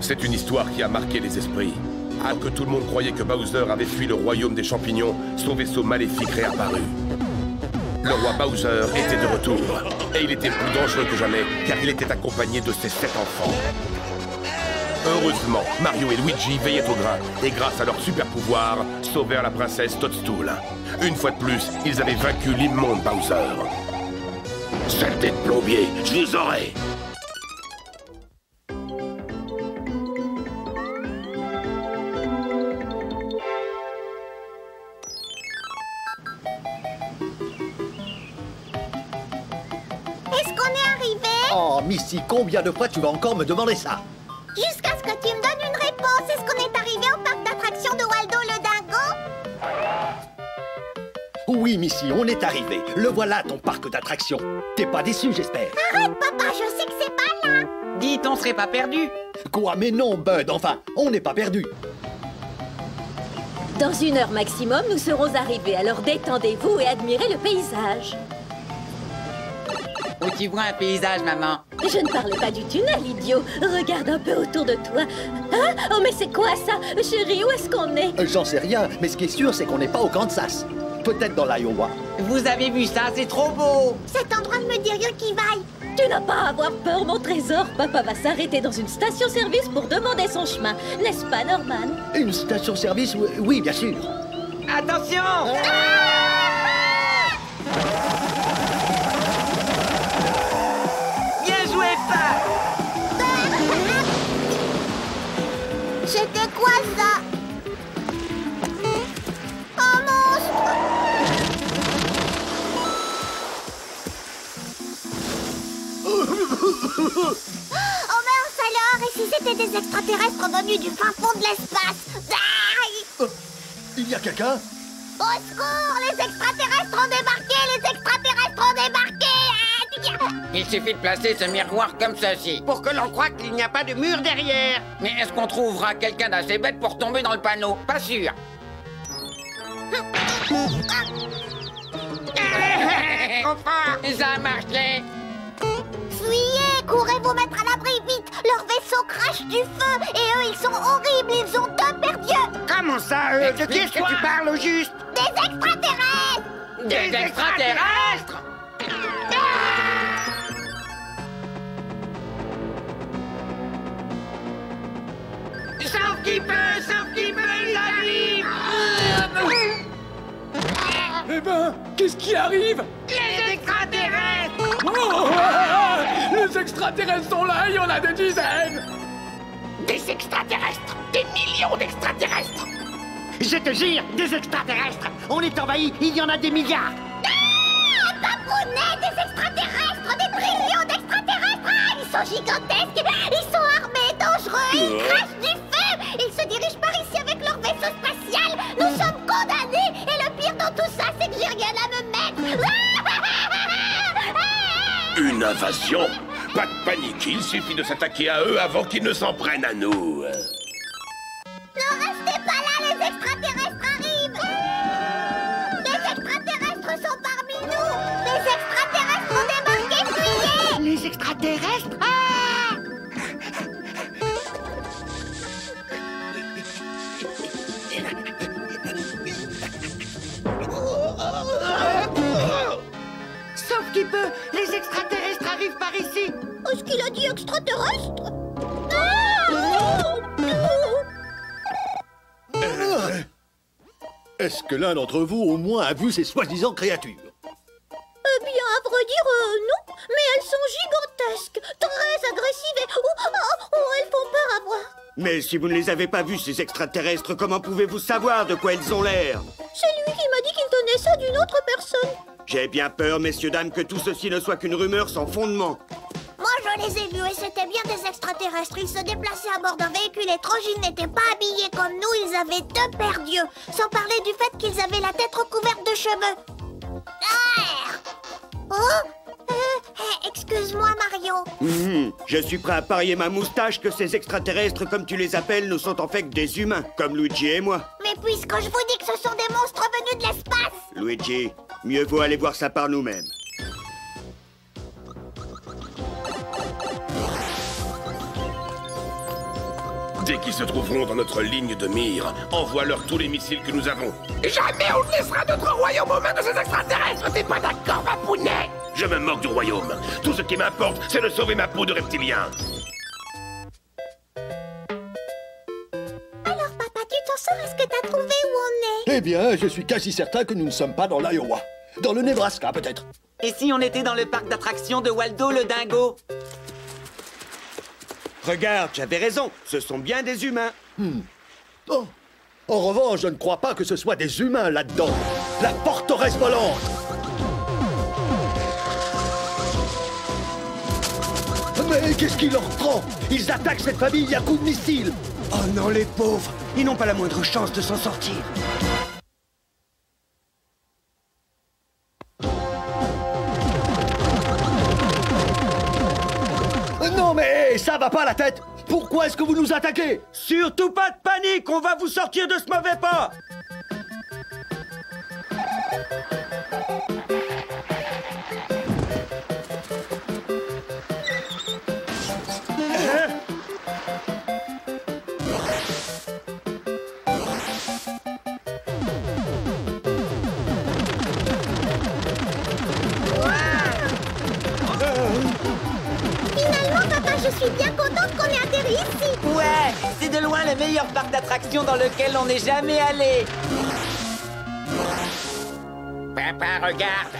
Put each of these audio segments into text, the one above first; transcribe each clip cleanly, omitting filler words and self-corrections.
C'est une histoire qui a marqué les esprits. Alors que tout le monde croyait que Bowser avait fui le royaume des champignons, son vaisseau maléfique réapparut. Le roi Bowser était de retour, et il était plus dangereux que jamais, car il était accompagné de ses 7 enfants. Heureusement, Mario et Luigi veillaient au grain, et grâce à leur super pouvoir, sauvèrent la princesse Toadstool. Une fois de plus, ils avaient vaincu l'immonde Bowser. Saleté de plombier, je vous aurai! Est-ce qu'on est arrivé? Oh, Missy, combien de fois tu vas encore me demander ça? Jusqu'à ce que tu me donnes une réponse. Est-ce qu'on est arrivé au parc d'attractions de Waldo le dingo? Oui, Missy, on est arrivé. Le voilà, ton parc d'attractions. T'es pas déçu, j'espère? Arrête, papa, je sais que c'est pas là. Dites, on serait pas perdu. Quoi? Mais non, Bud, enfin, on n'est pas perdu. Dans 1 heure maximum, nous serons arrivés, alors détendez-vous et admirez le paysage. Où tu vois un paysage, maman? Je ne parlais pas du tunnel, idiot. Regarde un peu autour de toi. Hein? Oh, mais c'est quoi ça? Chérie, où est-ce qu'on est? J'en sais rien, mais ce qui est sûr, c'est qu'on n'est pas au Kansas. Peut-être dans l'Iowa. Vous avez vu ça? C'est trop beau! Cet endroit ne me dit rien qui vaille. Tu n'as pas à avoir peur, mon trésor. Papa va s'arrêter dans une station-service pour demander son chemin. N'est-ce pas, Norman? Une station-service? Oui, bien sûr. Attention! Bien joué, Pat! C'était quoi ça? Un monstre! Oh mince alors! Et si c'était des extraterrestres venus du fin fond de l'espace? Aïe! Il y a quelqu'un? Au secours! Les extraterrestres ont débarqué! Les extraterrestres ont débarqué! Il suffit de placer ce miroir comme ceci, pour que l'on croie qu'il n'y a pas de mur derrière. Mais est-ce qu'on trouvera quelqu'un d'assez bête pour tomber dans le panneau? Pas sûr. Enfin, ça a marché. Fuyez! Courez vous mettre à l'abri vite! Leur vaisseau crache du feu! Et eux, ils sont horribles! Ils ont 2 paires d'yeux! Comment ça, de qui est-ce que tu parles au juste? Des extraterrestres! Des extraterrestres? Sauf qui peut, il arrive! Eh ben, qu'est-ce qui arrive? Les extraterrestres! Oh, ah, les extraterrestres sont là, il y en a des dizaines! Des extraterrestres! Des millions d'extraterrestres! Je te jure, des extraterrestres! On est envahis, il y en a des milliards! Ah! Babounet! Des extraterrestres! Des trillions d'extraterrestres! Ah! Ils sont gigantesques! Ils sont armés, dangereux! Ils crachent du feu! Ils se dirigent par ici avec leur vaisseau spatial! Nous sommes condamnés! Et le pire dans tout ça, c'est que j'ai rien à me mettre! Une invasion? Pas de panique, il suffit de s'attaquer à eux avant qu'ils ne s'en prennent à nous. Ne restez pas là, les extraterrestres arrivent! Les extraterrestres sont parmi nous! Les extraterrestres ont débarqué, fuyez! Les extraterrestres? Ah! Sauf qui peut, les extraterrestres arrivent par ici! Est-ce qu'il a dit extraterrestre? Ah! Est-ce que l'un d'entre vous, au moins, a vu ces soi-disant créatures? Eh bien, à vrai dire, non. Mais elles sont gigantesques, très agressives et... elles font peur à voir. Mais si vous ne les avez pas vus, ces extraterrestres, comment pouvez-vous savoir de quoi ils ont l'air? C'est lui qui m'a dit qu'il tenait ça d'une autre personne. J'ai bien peur, messieurs, dames, que tout ceci ne soit qu'une rumeur sans fondement. Moi, je les ai vus et c'était bien des extraterrestres. Ils se déplaçaient à bord d'un véhicule étrange, ils n'étaient pas habillés comme nous, ils avaient 2 paires d'yeux. Sans parler du fait qu'ils avaient la tête recouverte de cheveux. Ah! Oh? Excuse-moi, Mario. Je suis prêt à parier ma moustache que ces extraterrestres, comme tu les appelles, ne sont en fait que des humains, comme Luigi et moi. Mais puisque je vous dis que ce sont des monstres venus de l'espace... Luigi, mieux vaut aller voir ça par nous-mêmes. Dès qu'ils se trouveront dans notre ligne de mire, envoie-leur tous les missiles que nous avons. Jamais on ne laissera notre royaume aux mains de ces extraterrestres, t'es pas d'accord, Papounet? Je me moque du royaume. Tout ce qui m'importe, c'est de sauver ma peau de reptilien. Alors, papa, tu t'en sors? Est-ce que t'as trouvé où on est? Eh bien, je suis quasi certain que nous ne sommes pas dans l'Iowa. Dans le Nebraska, peut-être. Et si on était dans le parc d'attractions de Waldo le dingo? Regarde, j'avais raison. Ce sont bien des humains. Oh. En revanche, je ne crois pas que ce soit des humains là-dedans. La forteresse volante. Mais qu'est-ce qui leur prend? Ils attaquent cette famille à coups de missiles. Oh non, les pauvres. Ils n'ont pas la moindre chance de s'en sortir. Non mais ça va pas la tête. Pourquoi est-ce que vous nous attaquez? Surtout pas de panique, on va vous sortir de ce mauvais pas. Finalement, papa, je suis bien contente qu'on ait atterri ici. Ouais, c'est de loin le meilleur parc d'attractions dans lequel on n'est jamais allé. Papa, regarde.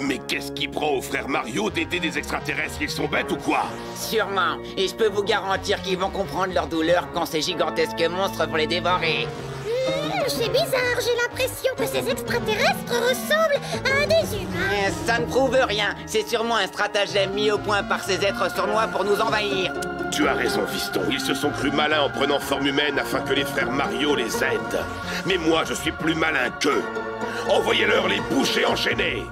Mais qu'est-ce qui prend au frère Mario d'aider des extraterrestres? Ils sont bêtes ou quoi? Sûrement. Et je peux vous garantir qu'ils vont comprendre leur douleur quand ces gigantesques monstres vont les dévorer. C'est bizarre, j'ai l'impression que ces extraterrestres ressemblent à des humains. Ça ne prouve rien. C'est sûrement un stratagème mis au point par ces êtres sournois pour nous envahir. Tu as raison, fiston. Ils se sont crus malins en prenant forme humaine afin que les frères Mario les aident. Mais moi, je suis plus malin qu'eux. Envoyez-leur les bouchers enchaînés.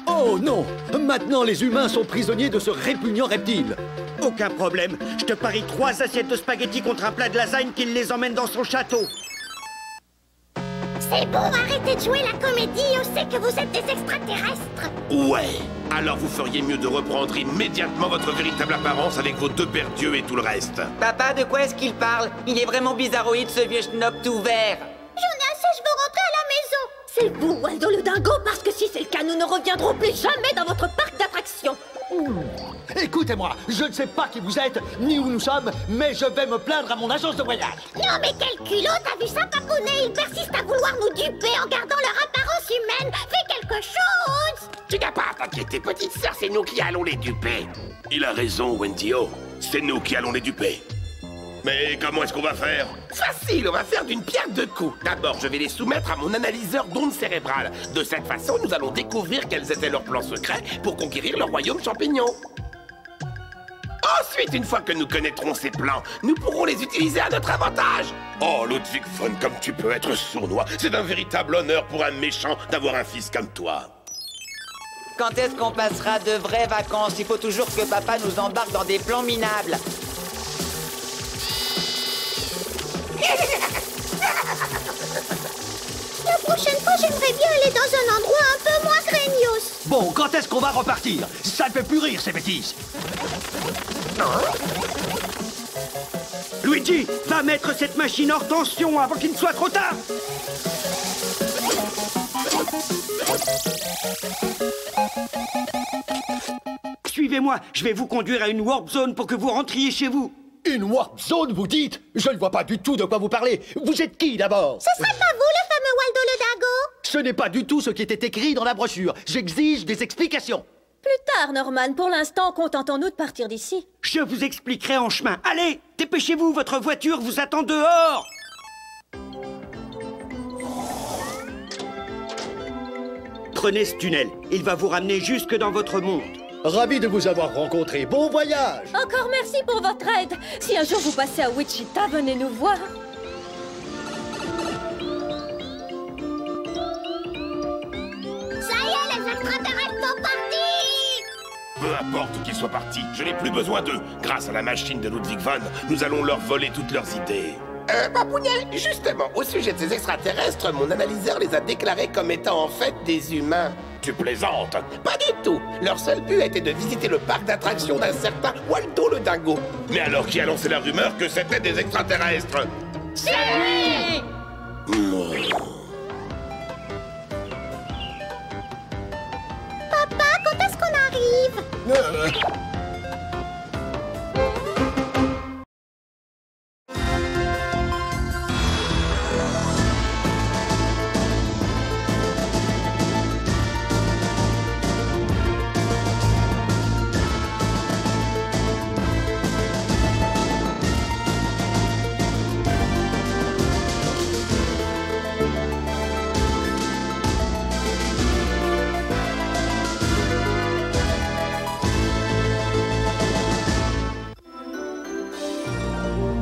Oh non! Maintenant, les humains sont prisonniers de ce répugnant reptile. Aucun problème. Je te parie 3 assiettes de spaghettis contre un plat de lasagne qu'il les emmène dans son château. C'est bon, arrêtez de jouer la comédie, on sait que vous êtes des extraterrestres. Ouais. Alors vous feriez mieux de reprendre immédiatement votre véritable apparence avec vos 2 paires d'yeux et tout le reste. Papa, de quoi est-ce qu'il parle? Il est vraiment bizarroïde, ce vieux schnock tout vert. J'en ai assez, je veux rentrer à la maison. C'est vous, Waldo le dingo, parce que si c'est le cas, nous ne reviendrons plus jamais dans votre parc d'attractions. Écoutez-moi, je ne sais pas qui vous êtes, ni où nous sommes, mais je vais me plaindre à mon agence de voyage. Non mais quel culot, t'as vu ça, Papounet? Ils persistent à vouloir nous duper en gardant leur apparence humaine. Fais quelque chose. Tu n'as pas à t'inquiéter, petite sœur, c'est nous qui allons les duper. Il a raison, Wendy-O. C'est nous qui allons les duper. Mais comment est-ce qu'on va faire? Facile, on va faire d'une pierre deux coups. D'abord, je vais les soumettre à mon analyseur d'ondes cérébrales. De cette façon, nous allons découvrir quels étaient leurs plans secrets pour conquérir le royaume champignon. Ensuite, une fois que nous connaîtrons ces plans, nous pourrons les utiliser à notre avantage. Oh, Ludwig von, comme tu peux être sournois. C'est un véritable honneur pour un méchant d'avoir un fils comme toi. Quand est-ce qu'on passera de vraies vacances? Il faut toujours que papa nous embarque dans des plans minables. Le j'aimerais bien aller dans un endroit un peu moins craignos. Bon, quand est-ce qu'on va repartir? Ça ne fait plus rire, ces bêtises. Luigi, va mettre cette machine hors tension avant qu'il ne soit trop tard. Suivez-moi, je vais vous conduire à une warp zone pour que vous rentriez chez vous. Une warp zone, vous dites? Je ne vois pas du tout de quoi vous parlez. Vous êtes qui, d'abord? Ce serait pas vous, le fameux Waldo le dingo? Ce n'est pas du tout ce qui était écrit dans la brochure. J'exige des explications. Plus tard, Norman. Pour l'instant, contentons-nous de partir d'ici. Je vous expliquerai en chemin. Allez, dépêchez-vous, votre voiture vous attend dehors. Prenez ce tunnel. Il va vous ramener jusque dans votre monde. Ravi de vous avoir rencontré. Bon voyage! Encore merci pour votre aide. Si un jour vous passez à Wichita, venez nous voir. Ça y est, les extraterrestres sont partis! Peu importe qu'ils soient partis, je n'ai plus besoin d'eux. Grâce à la machine de Ludwig von, nous allons leur voler toutes leurs idées. Papounet, justement, au sujet de ces extraterrestres, mon analyseur les a déclarés comme étant en fait des humains. Tu plaisantes? Pas du tout. Leur seul but était de visiter le parc d'attractions d'un certain Waldo le dingo. Mais alors qui a lancé la rumeur que c'était des extraterrestres? C'est lui! Papa, quand est-ce qu'on arrive?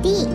Dick,